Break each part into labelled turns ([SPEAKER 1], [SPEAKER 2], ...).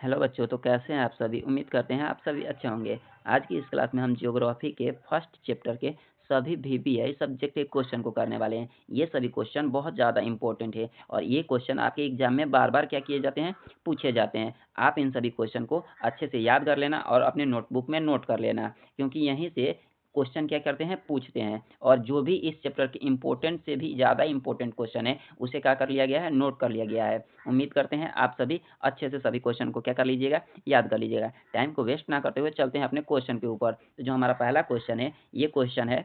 [SPEAKER 1] Hello बच्चों, तो कैसे हैं आप सभी? उम्मीद करते हैं आप सभी अच्छे होंगे। आज की इस क्लास में हम ज्योग्राफी के फर्स्ट चैप्टर के सभी वीवीआई सब्जेक्ट के क्वेश्चन को करने वाले हैं। ये सभी क्वेश्चन बहुत ज़्यादा इंपॉर्टेंट है और ये क्वेश्चन आपके एग्जाम में बार-बार क्या किए जाते हैं? पूछे जाते हैं। आप इन सभी क्वेश्चन को अच्छे से याद कर लेना और अपने नोटबुक में नोट कर लेना, क्योंकि यहीं से क्वेश्चन क्या करते हैं? पूछते हैं और जो भी इस चैप्टर के इम्पोर्टेंट से भी ज़्यादा इम्पोर्टेंट क्वेश्चन है, उसे क्या कर लिया गया है? नोट कर लिया गया है। उम्मीद करते हैं आप सभी अच्छे से सभी क्वेश्चन को क्या कर लीजिएगा? याद कर लीजिएगा। टाइम को वेस्ट ना करते हुए चलते हैं अपने क्वेश्चन के ऊपर। तो जो हमारा पहला क्वेश्चन है, ये क्वेश्चन है,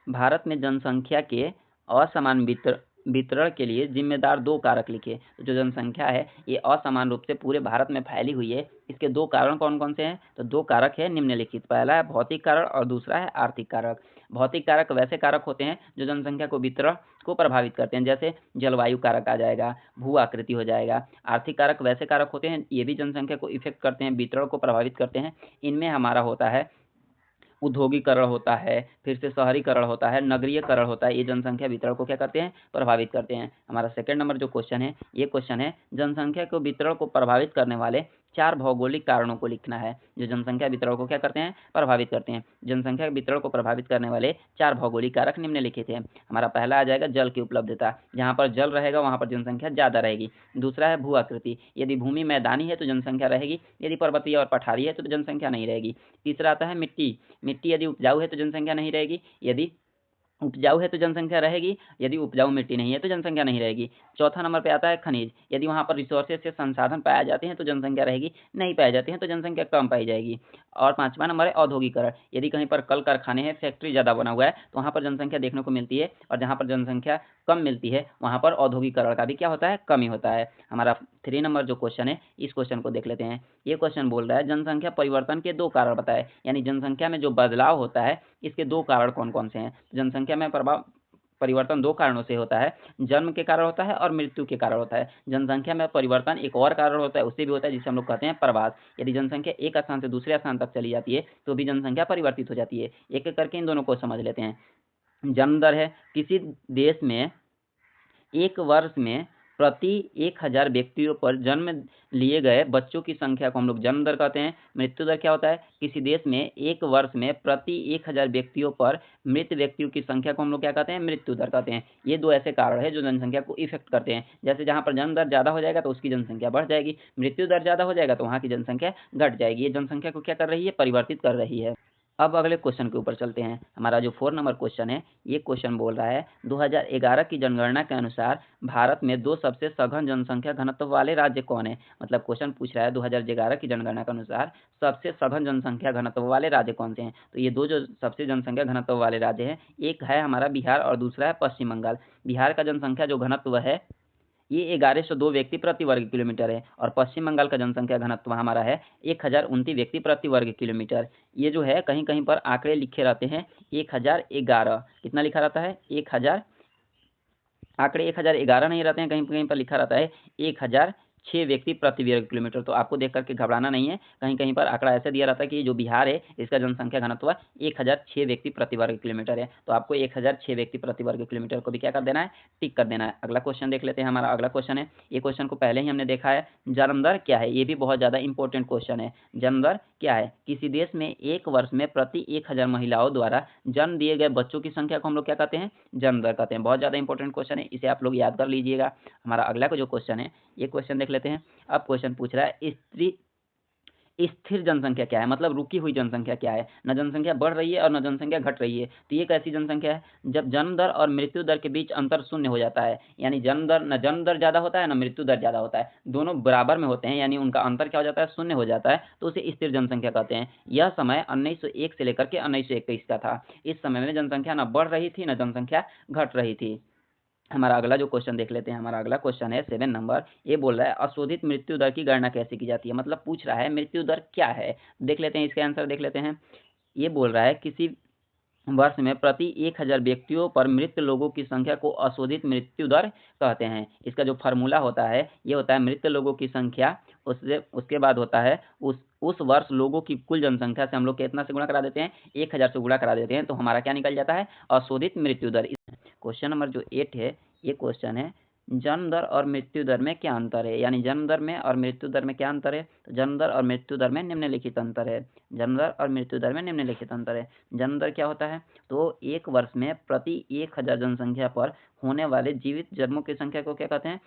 [SPEAKER 1] भारत में जनसंख्या के असमान वितरण के लिए जिम्मेदार 2 कारक लिखिए। तो जो जनसंख्या है, ये असमान रूप से पूरे भारत में फैली हुई है। इसके 2 कारण कौन-कौन से हैं? तो 2 कारक हैं निम्नलिखित। पहला है भौतिक कारक और दूसरा है आर्थिक कारक। भौतिक कारक वैसे कारक होते हैं जो जनसंख्या को वितरण को प्रभावित करते हैं, जैसे जलवायु कारक आ जाएगा, भू आकृति हो जाएगा। आर्थिक कारक वैसे कारक होते हैं, ये भी जनसंख्या को इफ़ेक्ट करते हैं, वितरण को प्रभावित करते हैं। इनमें हमारा होता है औद्योगीकरण होता है, फिर से शहरीकरण होता है, नगरीयकरण होता है, ये जनसंख्या वितरण को क्या करते हैं? प्रभावित करते हैं। हमारा सेकंड नंबर जो क्वेश्चन है, ये क्वेश्चन है, जनसंख्या को वितरण को प्रभावित करने वाले 4 भौगोलिक कारणों को लिखना है, जो जनसंख्या वितरण को क्या करते हैं? प्रभावित करते हैं। जनसंख्या वितरण को प्रभावित करने वाले 4 भौगोलिक कारक निम्नलिखित हैं। हमारा पहला आ जाएगा जल की उपलब्धता, जहाँ पर जल रहेगा वहाँ पर जनसंख्या ज़्यादा रहेगी। दूसरा है भू आकृति, यदि भूमि मैदानी है तो जनसंख्या रहेगी, यदि पर्वतीय और पठारी है तो जनसंख्या नहीं रहेगी। तीसरा आता है मिट्टी, मिट्टी यदि उपजाऊ है तो जनसंख्या नहीं रहेगी, यदि उपजाऊ है तो जनसंख्या रहेगी, यदि उपजाऊ मिट्टी नहीं है तो जनसंख्या नहीं रहेगी। चौथा नंबर पे आता है खनिज, यदि वहाँ पर रिसोर्सेज से संसाधन पाए जाते हैं तो जनसंख्या रहेगी, नहीं पाए जाते हैं तो जनसंख्या कम पाई जाएगी। और पाँचवां नंबर है औद्योगीकरण, यदि कहीं पर कल कारखाने हैं, फैक्ट्री ज़्यादा बना हुआ है तो वहाँ पर जनसंख्या देखने को मिलती है, और जहाँ पर जनसंख्या कम मिलती है वहाँ पर औद्योगीकरण का भी क्या होता है? कमी होता है। हमारा 3 नंबर जो क्वेश्चन है, इस क्वेश्चन को देख लेते हैं। ये क्वेश्चन बोल रहा है जनसंख्या परिवर्तन के 2 कारण बताएँ, यानी जनसंख्या में जो बदलाव होता है इसके 2 कारण कौन-कौन से हैं? जनसंख्या में परिवर्तन 2 कारणों से होता है, जन्म के कारण होता है और मृत्यु के कारण होता है। जनसंख्या में परिवर्तन एक और कारण होता है, उससे भी होता है, जिसे हम लोग कहते हैं प्रवास। यदि जनसंख्या एक स्थान से दूसरे स्थान तक चली जाती है, तो भी जनसंख्या परिवर्तित हो जाती है। एक-एक करके इन दोनों को समझ लेते हैं। जन्म दर है, किसी देश में 1 वर्ष में प्रति 1000 व्यक्तियों पर जन्म लिए गए बच्चों की संख्या को हम लोग जन्म दर कहते हैं। मृत्यु दर क्या होता है? किसी देश में 1 वर्ष में प्रति 1000 व्यक्तियों पर मृत व्यक्तियों की संख्या को हम लोग क्या कहते हैं? मृत्यु दर कहते हैं। ये 2 ऐसे कारण हैं जो जनसंख्या को इफ़ेक्ट करते हैं। जैसे जहाँ पर जन्म दर ज़्यादा हो जाएगा तो उसकी जनसंख्या बढ़ जाएगी, मृत्यु दर ज़्यादा हो जाएगा तो वहाँ की जनसंख्या घट जाएगी। ये जनसंख्या को क्या कर रही है? परिवर्तित कर रही है। अब अगले क्वेश्चन के ऊपर चलते हैं। हमारा जो 4 नंबर क्वेश्चन है, ये क्वेश्चन बोल रहा है 2011 की जनगणना के अनुसार भारत में 2 सबसे सघन जनसंख्या घनत्व वाले राज्य कौन हैं? मतलब क्वेश्चन पूछ रहा है 2011 की जनगणना के अनुसार सबसे सघन जनसंख्या घनत्व वाले राज्य कौन से हैं? तो ये 2 जो सबसे जनसंख्या घनत्व वाले राज्य हैं, एक है हमारा बिहार और दूसरा है पश्चिम बंगाल। बिहार का जनसंख्या जो घनत्व है, ये 1102 व्यक्ति प्रति वर्ग किलोमीटर है, और पश्चिम बंगाल का जनसंख्या घनत्व हमारा है 1029 व्यक्ति प्रति वर्ग किलोमीटर। ये जो है कहीं-कहीं पर आंकड़े लिखे रहते हैं 1011, कितना लिखा रहता है? 1000, आंकड़े 1011 नहीं रहते हैं, कहीं-कहीं पर लिखा रहता है 1006 व्यक्ति प्रति वर्ग किलोमीटर। तो आपको देख कर के घबराना नहीं है, कहीं-कहीं पर आंकड़ा ऐसे दिया रहता है कि जो बिहार है, इसका जनसंख्या घनत्व 1006 व्यक्ति प्रति वर्ग किलोमीटर है। तो आपको 1006 व्यक्ति प्रति वर्ग किलोमीटर को भी क्या कर देना है? टिक कर देना है। अगला क्वेश्चन देख लेते हैं। हमारा अगला क्वेश्चन है, ये क्वेश्चन को पहले ही हमने देखा है। जन्म दर क्या है? ये भी बहुत ज़्यादा इंपॉर्टेंट क्वेश्चन है। जन्म दर क्या है? किसी देश में 1 वर्ष में प्रति 1000 महिलाओं द्वारा जन्म दिए गए बच्चों की संख्या को हम लोग क्या कहते हैं? जन्म दर कहते हैं। बहुत ज़्यादा इंपॉर्टेंट क्वेश्चन है, इसे आप लोग याद कर लीजिएगा। हमारा अगला जो क्वेश्चन है, ये क्वेश्चन देख लेते हैं। अब क्वेश्चन पूछ रहा है स्थिर जनसंख्या क्या है? मतलब रुकी हुई जनसंख्या क्या है? न जनसंख्या बढ़ रही है और न जनसंख्या घट रही है। तो ये कैसी जनसंख्या है? जब जन्म दर और मृत्यु दर के बीच अंतर शून्य हो जाता है, यानी जन्म दर ज़्यादा होता है, ना मृत्यु दर ज़्यादा होता है। दोनों बराबर में होते हैं, यानी उनका अंतर क्या हो जाता है? शून्य हो जाता है, तो उसे स्थिर जनसंख्या कहते हैं। यह समय 1901 से लेकर के 1921 का था। इस समय में जनसंख्या न बढ़ रही थी, न जनसंख्या घट रही थी। हमारा अगला जो क्वेश्चन देख लेते हैं। हमारा अगला क्वेश्चन है 7 नंबर। ये बोल रहा है अशोधित मृत्यु दर की गणना कैसे की जाती है? मतलब पूछ रहा है मृत्यु दर क्या है? देख लेते हैं, इसके आंसर देख लेते हैं। ये बोल रहा है किसी वर्ष में प्रति 1000 व्यक्तियों पर मृत लोगों की संख्या को अशोधित मृत्यु दर कहते हैं। इसका जो फार्मूला होता है, ये होता है मृत लोगों की संख्या, उससे उसके बाद होता है उस वर्ष लोगों की कुल जनसंख्या से हम लोग कितना से गुणा करा देते हैं? 1000 से गुणा करा देते हैं, तो हमारा क्या निकल जाता है? अशोधित मृत्यु दर। क्वेश्चन नंबर जो 8 है, ये क्वेश्चन है जन्म दर और मृत्यु दर में क्या अंतर है? यानी जन्म दर में और मृत्यु दर में क्या अंतर है? तो जन्म दर और मृत्यु दर में निम्नलिखित अंतर है। जन्म दर और मृत्यु दर में निम्नलिखित अंतर है। जन्म दर क्या होता है? तो एक वर्ष में प्रति 1000 जनसंख्या पर होने वाले जीवित जन्मों की संख्या को क्या कहते हैं?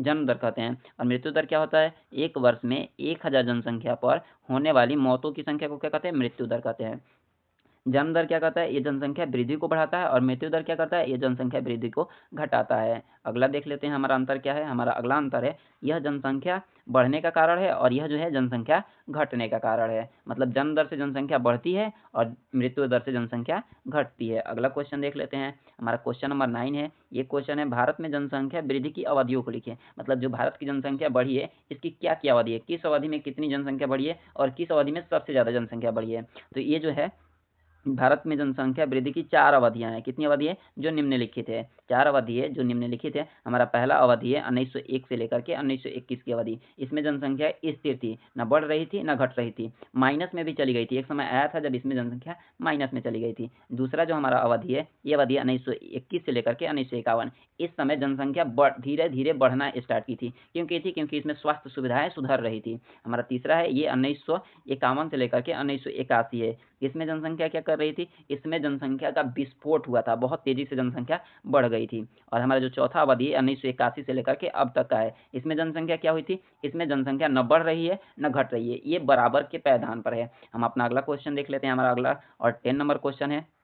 [SPEAKER 1] जन्म दर कहते हैं। और मृत्यु दर क्या होता है? एक वर्ष में 1000 जनसंख्या पर होने वाली मौतों की संख्या को क्या कहते हैं? मृत्यु दर कहते हैं। जन्म दर क्या करता है? ये जनसंख्या वृद्धि को बढ़ाता है और मृत्यु दर क्या करता है? ये जनसंख्या वृद्धि को घटाता है। अगला देख लेते हैं हमारा अंतर क्या है? हमारा अगला अंतर है, यह जनसंख्या बढ़ने का कारण है और यह जो है जनसंख्या घटने का कारण है। मतलब जन्म दर से जनसंख्या बढ़ती है और मृत्यु दर से जनसंख्या घटती है। अगला क्वेश्चन देख लेते हैं, हमारा क्वेश्चन नंबर 9 है। ये क्वेश्चन है, भारत में जनसंख्या वृद्धि की अवधियों को लिखें। मतलब जो भारत की जनसंख्या बढ़ी है, इसकी क्या-क्या अवधि है? किस अवधि में कितनी जनसंख्या बढ़ी है और किस अवधि में सबसे ज़्यादा जनसंख्या बढ़ी है? तो ये जो है भारत में जनसंख्या वृद्धि की 4 अवधियाँ हैं। कितनी अवधि है? जो निम्नलिखित है। 4 अवधि है जो निम्नलिखित है। हमारा पहला अवधि है 1901 से लेकर के 1921 की अवधि। इसमें जनसंख्या स्थिर थी, ना बढ़ रही थी, ना घट रही थी। माइनस में भी चली गई थी। एक समय आया था जब इसमें जनसंख्या माइनस में चली गई थी। दूसरा जो हमारा अवधि है, ये अवधि 1921 से लेकर के 1951। इस समय जनसंख्या धीरे-धीरे बढ़ना स्टार्ट की थी। क्यों की थी? क्योंकि इसमें स्वास्थ्य सुविधाएँ सुधर रही थी। हमारा तीसरा है, ये 1951 से लेकर के 1981 है। इसमें जनसंख्या क्या कर रही थी? इसमें जनसंख्या का विस्फोट हुआ था, बहुत तेज़ी से जनसंख्या बढ़ गई थी। और हमारा जो चौथा अवधि है 1981 से लेकर के अब तक का है, इसमें जनसंख्या क्या हुई थी? इसमें जनसंख्या न बढ़ रही है, न घट रही है, ये बराबर के पैमाने पर है। हम अपना अगला क्वेश्चन देख लेते हैं, हमारा अगला और 10 नंबर क्वेश्चन है।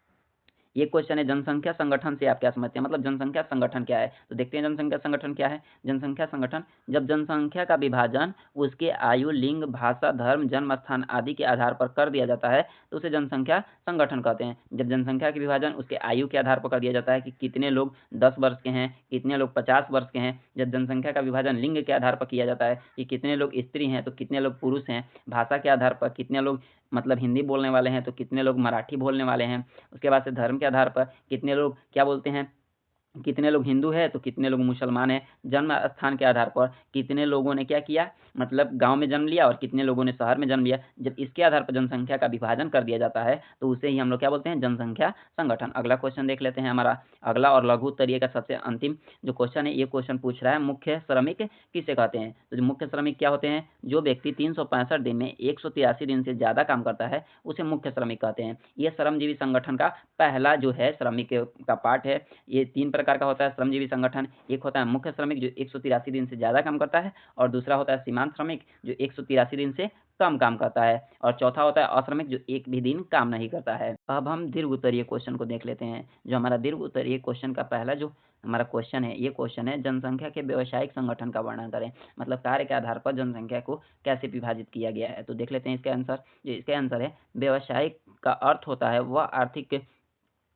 [SPEAKER 1] ये क्वेश्चन है, जनसंख्या संगठन से आप क्या समझते हैं? मतलब जनसंख्या संगठन क्या है? तो देखते हैं जनसंख्या संगठन क्या है। जनसंख्या संगठन, जब जनसंख्या का विभाजन उसके आयु, लिंग, भाषा, धर्म, जन्म स्थान आदि के आधार पर कर दिया जाता है तो उसे जनसंख्या संगठन कहते हैं। जब जनसंख्या के विभाजन उसके आयु के आधार पर कर दिया जाता है कि कितने लोग 10 वर्ष के हैं, कितने लोग 50 वर्ष के हैं। जब जनसंख्या का विभाजन लिंग के आधार पर किया जाता है कि कितने लोग स्त्री हैं तो कितने लोग पुरुष हैं, भाषा के आधार पर कितने लोग मतलब हिंदी बोलने वाले हैं तो कितने लोग मराठी बोलने वाले हैं। उसके बाद से धर्म के आधार पर कितने लोग क्या बोलते हैं, कितने लोग हिंदू हैं तो कितने लोग मुसलमान हैं। जन्म स्थान के आधार पर कितने लोगों ने क्या किया, मतलब गाँव में जन्म लिया और कितने लोगों ने शहर में जन्म लिया। जब इसके आधार पर जनसंख्या का विभाजन कर दिया जाता है तो उसे ही हम लोग क्या बोलते हैं? जनसंख्या संगठन। अगला क्वेश्चन देख लेते हैं, हमारा अगला और लघु उत्तरीय का सबसे अंतिम जो क्वेश्चन है, ये क्वेश्चन पूछ रहा है, मुख्य श्रमिक किसे कहते हैं? तो जो मुख्य श्रमिक क्या होते हैं? जो व्यक्ति 365 दिन में 183 दिन से ज़्यादा काम करता है उसे मुख्य श्रमिक कहते हैं। ये श्रमजीवी संगठन का पहला जो है श्रमिक का पार्ट है। ये 3 प्रकार का होता है श्रमजीवी संगठन। एक होता है मुख्य श्रमिक जो 183 दिन से ज़्यादा काम करता है, और दूसरा होता है सीमांत श्रमिक जो 183 दिन से कम काम करता है, और चौथा होता है अश्रमिक जो एक भी दिन काम नहीं करता है। अब हम दीर्घ उत्तरीय क्वेश्चन को देख लेते हैं। जो हमारा दीर्घ उत्तरीय क्वेश्चन का पहला जो हमारा क्वेश्चन है, ये क्वेश्चन है, जनसंख्या के व्यावसायिक संगठन का वर्णन करें। मतलब कार्य के आधार पर जनसंख्या को कैसे विभाजित किया गया है। तो देख लेते हैं इसका आंसर। जो इसका आंसर है, व्यावसायिक का अर्थ होता है वह आर्थिक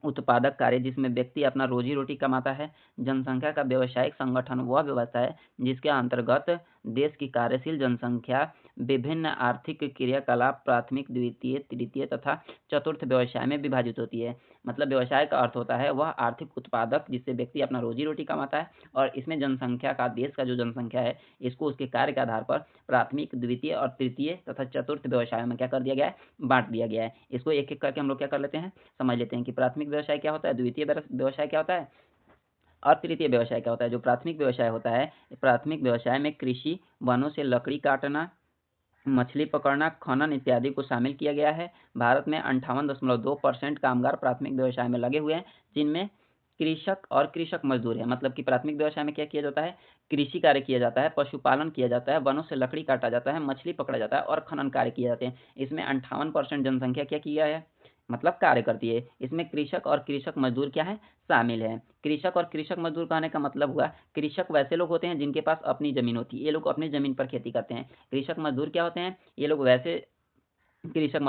[SPEAKER 1] उत्पादक कार्य जिसमें व्यक्ति अपना रोजी-रोटी कमाता है। जनसंख्या का व्यावसायिक संगठन वह व्यवस्था है जिसके अंतर्गत देश की कार्यशील जनसंख्या विभिन्न आर्थिक क्रियाकलाप प्राथमिक, द्वितीय, तृतीय तथा चतुर्थ व्यवसाय में विभाजित होती है। मतलब व्यवसाय का अर्थ होता है वह आर्थिक उत्पादक जिससे व्यक्ति अपना रोजी-रोटी कमाता है, और इसमें जनसंख्या का, देश का जो जनसंख्या है, इसको उसके कार्य के आधार पर प्राथमिक, द्वितीय और तृतीय तथा चतुर्थ व्यवसायों में क्या कर दिया गया है? बाँट दिया गया है। इसको एक-एक करके हम लोग क्या कर लेते हैं? समझ लेते हैं कि प्राथमिक व्यवसाय क्या होता है, द्वितीय व्यवसाय क्या होता है और तृतीय व्यवसाय क्या होता है। जो प्राथमिक व्यवसाय होता है, प्राथमिक व्यवसाय में कृषि, वनों से लकड़ी काटना, मछली पकड़ना, खनन इत्यादि को शामिल किया गया है। भारत में 58.2% कामगार प्राथमिक व्यवसाय में लगे हुए हैं, जिनमें कृषक और कृषक मजदूर हैं। मतलब कि प्राथमिक व्यवसाय में क्या किया जाता है? कृषि कार्य किया जाता है, पशुपालन किया जाता है, वनों से लकड़ी काटा जाता है, मछली पकड़ा जाता है और खनन कार्य किए जाते हैं। इसमें 58% जनसंख्या क्या किया है? मतलब कार्य करती है। इसमें कृषक और कृषक मजदूर क्या है? शामिल हैं। कृषक और कृषक मजदूर कहने का मतलब हुआ, कृषक वैसे लोग होते हैं जिनके पास अपनी ज़मीन होती है, ये लोग अपनी ज़मीन पर खेती करते हैं। कृषक मजदूर क्या होते हैं? ये लोग वैसे कृषक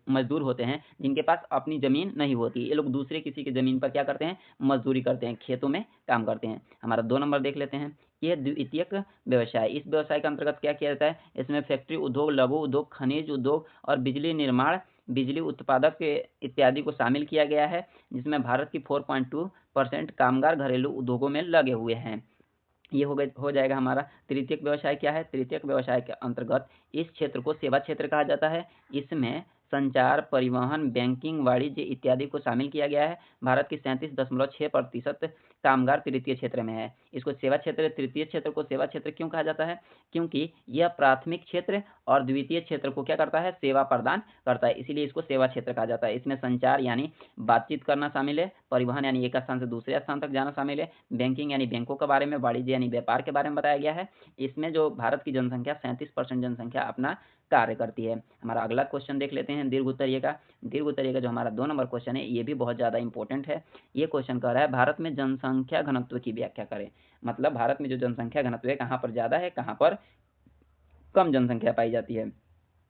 [SPEAKER 1] मजदूर होते हैं जिनके पास अपनी ज़मीन नहीं होती। ये लोग दूसरे किसी की ज़मीन पर क्या करते हैं? मज़दूरी करते हैं, खेतों में काम करते हैं। हमारा 2 नंबर देख लेते हैं। ये द्वितीयक व्यवसाय, इस व्यवसाय के अंतर्गत क्या किया जाता है? इसमें फैक्ट्री उद्योग, लघु उद्योग, खनिज उद्योग और बिजली निर्माण, बिजली उत्पादक इत्यादि को शामिल किया गया है, जिसमें भारत की 4.2% कामगार घरेलू उद्योगों में लगे हुए हैं। ये हो जाएगा हमारा तृतीयक व्यवसाय। क्या है? तृतीयक व्यवसाय के अंतर्गत इस क्षेत्र को सेवा क्षेत्र कहा जाता है। इसमें संचार, परिवहन, बैंकिंग, वाणिज्य इत्यादि को शामिल किया गया है। भारत की 37.6% कामगार तृतीय क्षेत्र में है। इसको सेवा क्षेत्र, तृतीय क्षेत्र को सेवा क्षेत्र क्यों कहा जाता है? क्योंकि यह प्राथमिक क्षेत्र और द्वितीय क्षेत्र को क्या करता है? सेवा प्रदान करता है, इसीलिए इसको सेवा क्षेत्र कहा जाता है। इसमें संचार यानी बातचीत करना शामिल है, परिवहन यानी एक स्थान से दूसरे स्थान तक जाना शामिल है, बैंकिंग यानी बैंकों के बारे में, वाणिज्य यानी व्यापार के बारे में बताया गया है। इसमें जो भारत की जनसंख्या 37% जनसंख्या अपना कार्य करती है। हमारा अगला क्वेश्चन देख लेते हैं दीर्घ उत्तरीय का। दीर्घ उत्तरीय का जो हमारा 2 नंबर क्वेश्चन है, ये भी बहुत ज़्यादा इंपॉर्टेंट है। ये क्वेश्चन कह रहा है भारत में जनसंख्या घनत्व की व्याख्या करें। मतलब भारत में जो जनसंख्या घनत्व है, कहाँ पर ज़्यादा है, कहाँ पर कम जनसंख्या पाई जाती है।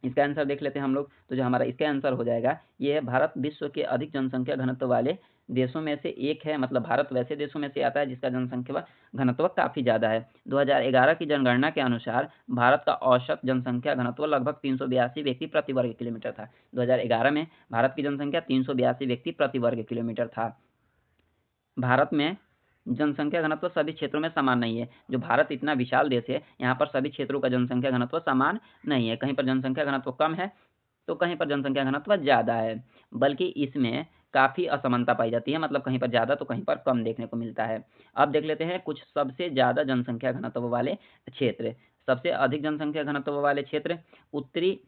[SPEAKER 1] इसका आंसर देख लेते हैं हम लोग। तो जो हमारा इसका आंसर हो जाएगा, ये है भारत विश्व के अधिक जनसंख्या घनत्व वाले देशों में से एक है। मतलब भारत वैसे देशों में से आता है जिसका जनसंख्या घनत्व काफ़ी ज़्यादा है। 2011 की जनगणना के अनुसार भारत का औसत जनसंख्या घनत्व लगभग 382 व्यक्ति प्रति वर्ग किलोमीटर था। 2011 में भारत की जनसंख्या 382 व्यक्ति प्रति वर्ग किलोमीटर था। भारत में जनसंख्या घनत्व सभी क्षेत्रों में समान नहीं है। जो भारत इतना विशाल देश है, यहाँ पर सभी क्षेत्रों का जनसंख्या घनत्व समान नहीं है। कहीं पर जनसंख्या घनत्व कम है, तो कहीं पर जनसंख्या घनत्व ज़्यादा है। बल्कि इसमें काफ़ी असमानता पाई जाती है, मतलब कहीं पर ज़्यादा तो कहीं पर कम देखने को मिलता है। अब देख लेते हैं कुछ सबसे ज़्यादा जनसंख्या घनत्व वाले क्षेत्र। सबसे अधिक जनसंख्या घनत्व वाले क्षेत्र उत्तरी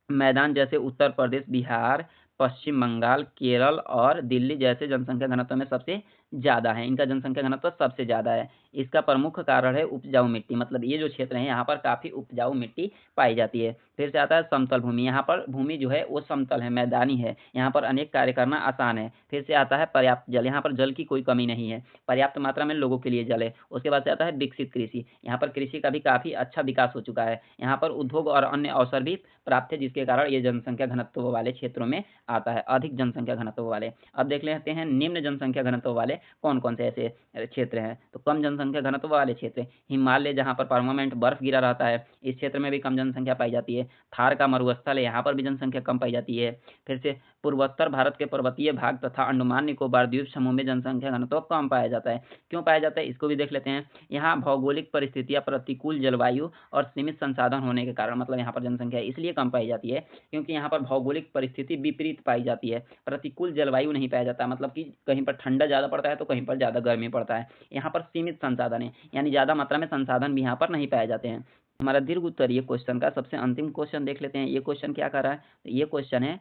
[SPEAKER 1] मैदान जैसे उत्तर प्रदेश, बिहार, पश्चिम बंगाल, केरल और दिल्ली जैसे जनसंख्या घनत्व में सबसे ज़्यादा है। इनका जनसंख्या घनत्व सबसे ज़्यादा है। इसका प्रमुख कारण है उपजाऊ मिट्टी। मतलब ये जो क्षेत्र हैं, यहाँ पर काफ़ी उपजाऊ मिट्टी पाई जाती है। फिर से आता है समतल भूमि। यहाँ पर भूमि जो है वो समतल है, मैदानी है। यहाँ पर अनेक कार्य करना आसान है। फिर से आता है पर्याप्त जल। यहाँ पर जल की कोई कमी नहीं है, पर्याप्त मात्रा में लोगों के लिए जल है। उसके बाद से आता है विकसित कृषि। यहाँ पर कृषि का भी काफ़ी अच्छा विकास हो चुका है। यहाँ पर उद्योग और अन्य अवसर भी प्राप्त है, जिसके कारण ये जनसंख्या घनत्व वाले क्षेत्रों में आता है, अधिक जनसंख्या घनत्व वाले। अब देख लेते हैं निम्न जनसंख्या घनत्व वाले कौन-कौन से ऐसे क्षेत्र हैं। तो कम जनसंख्या घनत्व वाले क्षेत्र, हिमालय जहाँ पर परमानेंट बर्फ गिरा रहता है, इस क्षेत्र में भी कम जनसंख्या पाई जाती है। थार का मरुस्थल है, यहाँ पर भी जनसंख्या कम पाई जाती है। फिर से पूर्वोत्तर भारत के पर्वतीय भाग तथा अंडमान निकोबार द्वीप समूह में जनसंख्या घनत्व कम पाया जाता है। क्यों पाया जाता है, इसको भी देख लेते हैं। यहाँ भौगोलिक परिस्थितियाँ, प्रतिकूल जलवायु और सीमित संसाधन होने के कारण, मतलब यहाँ पर जनसंख्या इसलिए कम पाई जाती है क्योंकि यहाँ पर भौगोलिक परिस्थिति विपरीत पाई जाती है। प्रतिकूल जलवायु नहीं पाया जाता, मतलब कि कहीं पर ठंडा ज़्यादा पड़ता है तो कहीं पर ज़्यादा गर्मी पड़ता है। यहाँ पर सीमित संसाधन है, यानी ज़्यादा मात्रा में संसाधन भी यहाँ पर नहीं पाए जाते हैं। हमारा दीर्घ उत्तरीय क्वेश्चन का सबसे अंतिम क्वेश्चन देख लेते हैं। ये क्वेश्चन क्या कर रहा है? तो ये क्वेश्चन है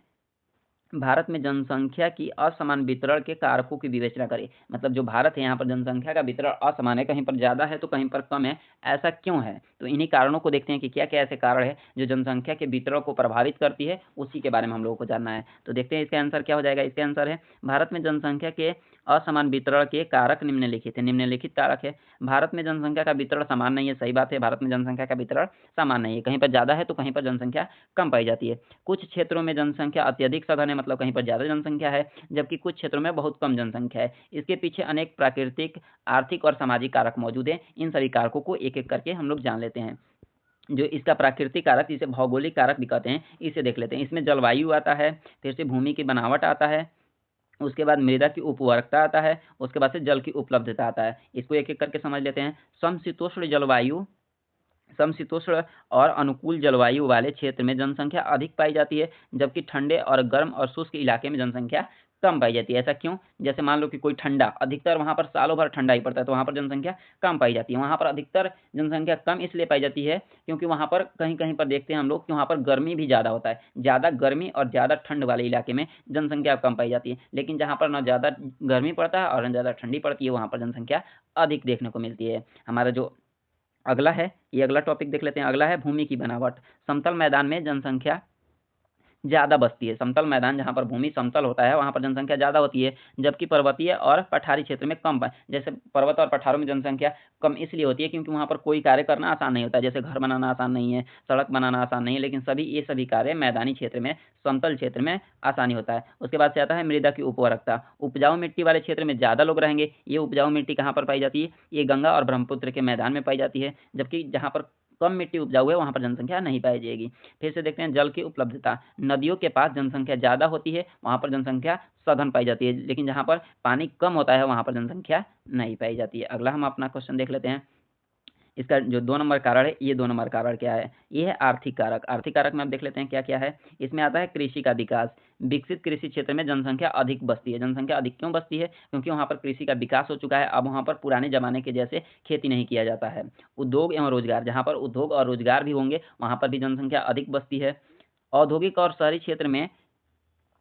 [SPEAKER 1] भारत में जनसंख्या की असमान वितरण के कारकों की विवेचना करें। मतलब जो भारत है, यहाँ पर जनसंख्या का वितरण असमान है, कहीं पर ज़्यादा है तो कहीं पर कम है। ऐसा क्यों है? तो इन्हीं कारणों को देखते हैं कि क्या-क्या ऐसे कारण है जो जनसंख्या के वितरण को प्रभावित करती है, उसी के बारे में हम लोगों को जानना है। तो देखते हैं इसका आंसर क्या हो जाएगा। इसका आंसर है भारत में जनसंख्या के असमान वितरण के कारक निम्नलिखित हैं। निम्नलिखित कारक है, भारत में जनसंख्या का वितरण समान नहीं है। सही बात है, भारत में जनसंख्या का वितरण समान नहीं है, कहीं पर ज़्यादा है तो कहीं पर जनसंख्या कम पाई जाती है। कुछ क्षेत्रों में जनसंख्या अत्यधिक सघन है, मतलब कहीं पर ज़्यादा जनसंख्या है, जबकि कुछ क्षेत्रों में बहुत कम जनसंख्या है। इसके पीछे अनेक प्राकृतिक, आर्थिक और सामाजिक कारक मौजूद हैं। इन सभी कारकों को एक-एक करके हम लोग जान लेते हैं। जो इसका प्राकृतिक कारक, जिसे भौगोलिक कारक भी कहते हैं, इसे देख लेते हैं। इसमें जलवायु आता है, फिर से भूमि की बनावट आता है, उसके बाद मृदा की उपउर्वरकता आता है, उसके बाद से जल की उपलब्धता आता है। इसको एक-एक करके समझ लेते हैं। समशीतोष्ण जलवायु, समशीतोष्ण और अनुकूल जलवायु वाले क्षेत्र में जनसंख्या अधिक पाई जाती है, जबकि ठंडे और गर्म और शुष्क इलाके में जनसंख्या कम पाई जाती है। ऐसा क्यों? जैसे मान लो कि कोई ठंडा, अधिकतर वहाँ पर सालों भर ठंडा ही पड़ता है, तो वहाँ पर जनसंख्या कम पाई जाती है। वहाँ पर अधिकतर जनसंख्या कम इसलिए पाई जाती है क्योंकि वहाँ पर कहीं-कहीं पर देखते हैं हम लोग कि वहाँ पर गर्मी भी ज़्यादा होता है। ज़्यादा गर्मी और ज़्यादा ठंड वाले इलाके में जनसंख्या कम पाई जाती है। लेकिन जहाँ पर ना ज़्यादा गर्मी पड़ता है और ना ज़्यादा ठंडी पड़ती है, वहाँ पर जनसंख्या अधिक देखने को मिलती है। हमारा जो अगला है, ये अगला टॉपिक देख लेते हैं। अगला है भूमि की बनावट। समतल मैदान में जनसंख्या ज़्यादा बसती है। समतल मैदान, जहाँ पर भूमि समतल होता है, वहाँ पर जनसंख्या ज़्यादा होती है, जबकि पर्वतीय और पठारी क्षेत्र में कम जैसे पर्वत और पठारों में जनसंख्या कम इसलिए होती है क्योंकि वहाँ पर कोई कार्य करना आसान नहीं होता है। जैसे घर बनाना आसान नहीं है, सड़क बनाना आसान नहीं है, लेकिन ये सभी कार्य मैदानी क्षेत्र में, समतल क्षेत्र में आसानी होता है। उसके बाद से आता है मृदा की उपउर्वरकता। उपजाऊ मिट्टी वाले क्षेत्र में ज़्यादा लोग रहेंगे। ये उपजाऊ मिट्टी कहाँ पर पाई जाती है? ये गंगा और ब्रह्मपुत्र के मैदान में पाई जाती है, जबकि जहाँ पर कम मिट्टी उपजाऊ है, वहाँ पर जनसंख्या नहीं पाई जाएगी। फिर से देखते हैं जल की उपलब्धता। नदियों के पास जनसंख्या ज़्यादा होती है, वहाँ पर जनसंख्या सघन पाई जाती है, लेकिन जहाँ पर पानी कम होता है, वहाँ पर जनसंख्या नहीं पाई जाती है। अगला हम अपना क्वेश्चन देख लेते हैं। इसका जो 2 नंबर कारण है, ये 2 नंबर कारण क्या है? ये है आर्थिक कारक। आर्थिक कारक में आप देख लेते हैं क्या-क्या है? इसमें आता है कृषि का विकास। विकसित कृषि क्षेत्र में जनसंख्या अधिक बसती है। जनसंख्या अधिक क्यों बसती है? क्योंकि वहाँ पर कृषि का विकास हो चुका है। अब वहाँ पर पुराने ज़माने के जैसे खेती नहीं किया जाता है। उद्योग एवं रोज़गार, जहाँ पर उद्योग और रोज़गार भी होंगे, वहाँ पर भी जनसंख्या अधिक बसती है। औद्योगिक और शहरी क्षेत्र में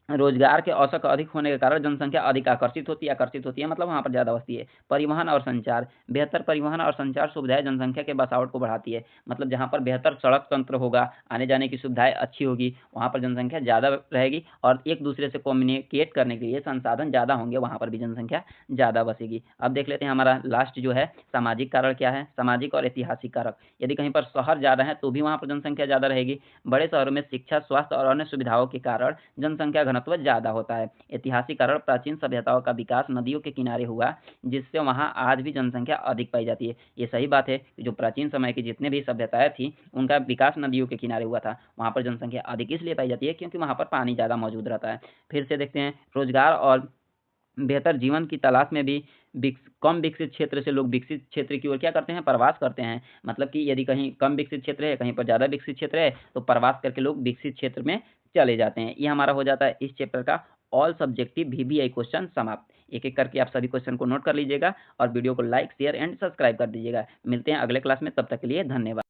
[SPEAKER 1] रोजगार के अवसर का अधिक होने के कारण जनसंख्या अधिक आकर्षित होती है मतलब वहाँ पर ज़्यादा बसती है। परिवहन और संचार, बेहतर परिवहन और संचार सुविधाएँ जनसंख्या के बसावट को बढ़ाती है। मतलब जहाँ पर बेहतर सड़क तंत्र होगा, आने-जाने की सुविधाएँ अच्छी होगी, वहाँ पर जनसंख्या ज़्यादा रहेगी और एक-दूसरे से कम्युनिकेट करने के लिए संसाधन ज़्यादा होंगे, वहाँ पर भी जनसंख्या ज़्यादा बसेगी। अब देख लेते हैं हमारा लास्ट जो है सामाजिक कारण क्या है? सामाजिक और ऐतिहासिक कारक। यदि कहीं पर शहर ज़्यादा है, तो भी वहाँ पर जनसंख्या ज़्यादा रहेगी। बड़े शहरों में शिक्षा, स्वास्थ्य और अन्य सुविधाओं के कारण जनसंख्या घनत्व ज़्यादा होता है। ऐतिहासिक कारण प्राचीन सभ्यताओं का विकास नदियों के किनारे हुआ, जिससे वहाँ आज भी जनसंख्या अधिक पाई जाती है। ये सही बात है कि जो प्राचीन समय की जितने भी सभ्यताएँ थी, उनका विकास नदियों के किनारे हुआ था। वहाँ पर जनसंख्या अधिक इसलिए पाई जाती है क्योंकि वहाँ पर पानी ज़्यादा मौजूद रहता है। फिर से देखते हैं रोज़गार और बेहतर जीवन की तलाश में भी कम विकसित क्षेत्र से लोग विकसित क्षेत्र की ओर क्या करते हैं? प्रवास करते हैं। मतलब कि यदि कहीं कम विकसित क्षेत्र है, कहीं पर ज़्यादा विकसित क्षेत्र है, तो प्रवास करके लोग विकसित क्षेत्र में चले जाते हैं। ये हमारा हो जाता है इस चैप्टर का ऑल सब्जेक्टिव वीवीआई क्वेश्चन समाप्त। एक-एक करके आप सभी क्वेश्चन को नोट कर लीजिएगा और वीडियो को लाइक, शेयर एंड सब्सक्राइब कर दीजिएगा। मिलते हैं अगले क्लास में, तब तक के लिए धन्यवाद।